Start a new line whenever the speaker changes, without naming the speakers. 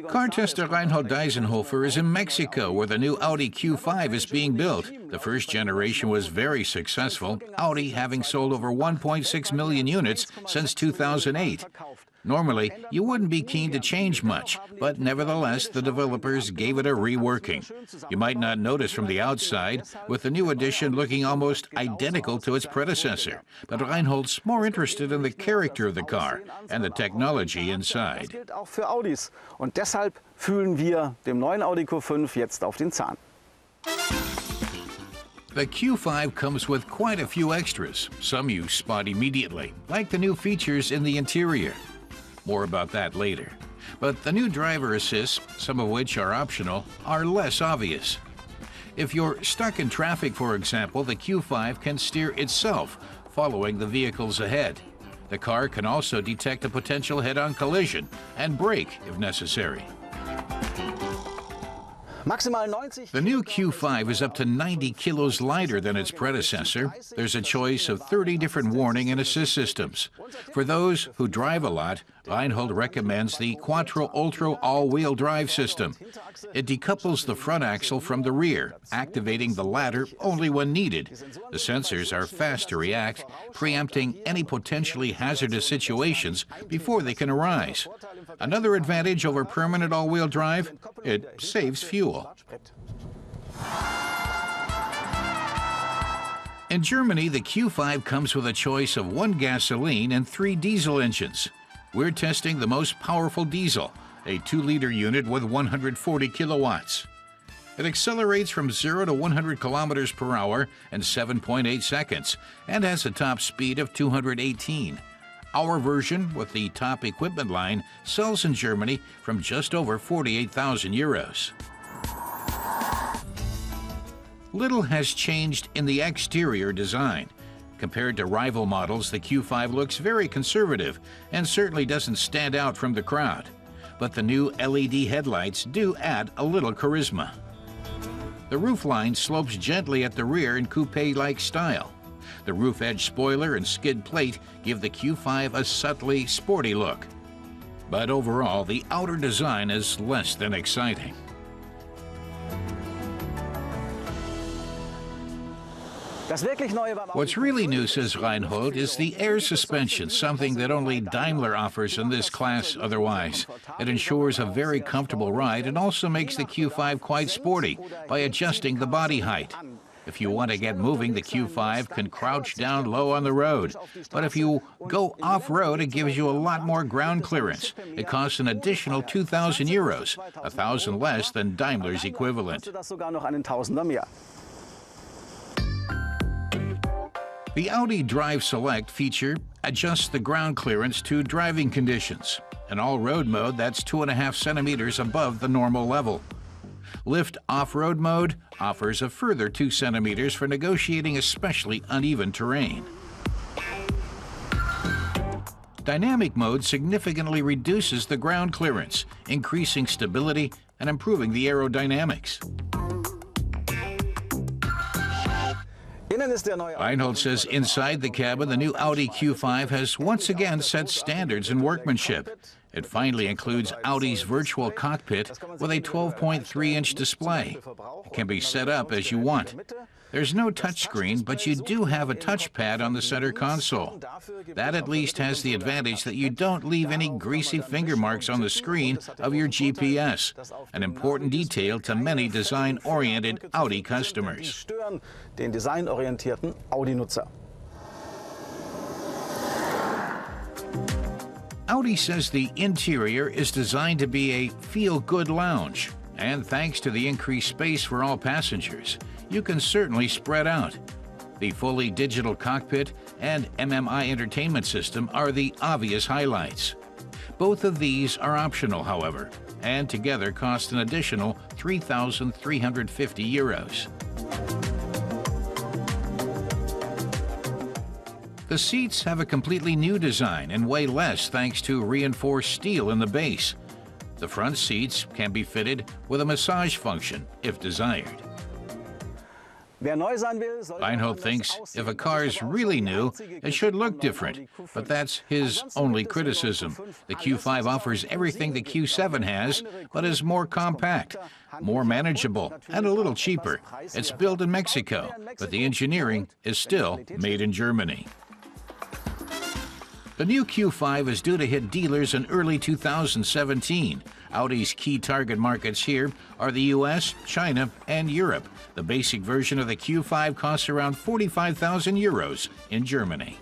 Car tester Reinhold Deisenhofer is in Mexico, where the new Audi Q5 is being built. The first generation was very successful, Audi having sold over 1.6 million units since 2008. Normally, you wouldn't be keen to change much, but nevertheless, the developers gave it a reworking. You might not notice from the outside, with the new edition looking almost identical to its predecessor, but Reinhold's more interested in the character of the car and the technology inside.
Und deshalb fühlen wir dem neuen Audi Q5 jetzt auf den Zahn.
The Q5 comes with quite a few extras, some you spot immediately, like the new features in the interior. More about that later. But the new driver assists, some of which are optional, are less obvious. If you're stuck in traffic, for example, the Q5 can steer itself, following the vehicles ahead. The car can also detect a potential head-on collision and brake if necessary. The new Q5 is up to 90 kilos lighter than its predecessor. There's a choice of 30 different warning and assist systems. For those who drive a lot, Reinhold recommends the Quattro Ultra all-wheel drive system. It decouples the front axle from the rear, activating the latter only when needed. The sensors are fast to react, preempting any potentially hazardous situations before they can arise. Another advantage over permanent all-wheel drive, it saves fuel. In Germany, the Q5 comes with a choice of 1 gasoline and 3 diesel engines. We're testing the most powerful diesel, a 2-liter unit with 140 kilowatts. It accelerates from 0 to 100 kilometers per hour in 7.8 seconds and has a top speed of 218. Our version, with the top equipment line, sells in Germany from just over 48,000 euros. Little has changed in the exterior design. Compared to rival models, the Q5 looks very conservative and certainly doesn't stand out from the crowd. But the new LED headlights do add a little charisma. The roofline slopes gently at the rear in coupe-like style. The roof edge spoiler and skid plate give the Q5 a subtly sporty look. But overall, the outer design is less than exciting. What's really new, says Reinhold, is the air suspension, something that only Daimler offers in this class otherwise. It ensures a very comfortable ride and also makes the Q5 quite sporty by adjusting the body height. If you want to get moving, the Q5 can crouch down low on the road. But if you go off-road, it gives you a lot more ground clearance. It costs an additional 2,000 euros, 1,000 less than Daimler's equivalent. The Audi Drive Select feature adjusts the ground clearance to driving conditions. In all-road mode, that's 2.5 centimeters above the normal level. Lift off-road mode offers a further 2 centimeters for negotiating especially uneven terrain. Dynamic mode significantly reduces the ground clearance, increasing stability and improving the aerodynamics. Reinhold says inside the cabin, the new Audi Q5 has once again set standards in workmanship. It finally includes Audi's virtual cockpit with a 12.3-inch display. It can be set up as you want. There's no touchscreen, but you do have a touchpad on the center console. That at least has the advantage that you don't leave any greasy finger marks on the screen of your GPS, an important detail to many design-oriented Audi customers. Audi says the interior is designed to be a feel-good lounge, and thanks to the increased space for all passengers, you can certainly spread out. The fully digital cockpit and MMI entertainment system are the obvious highlights. Both of these are optional, however, and together cost an additional 3,350 euros. The seats have a completely new design and weigh less thanks to reinforced steel in the base. The front seats can be fitted with a massage function if desired. Reinhold thinks if a car is really new, it should look different, but that's his only criticism. The Q5 offers everything the Q7 has, but is more compact, more manageable, and a little cheaper. It's built in Mexico, but the engineering is still made in Germany. The new Q5 is due to hit dealers in early 2017. Audi's key target markets here are the US, China, and Europe. The basic version of the Q5 costs around €45,000 in Germany.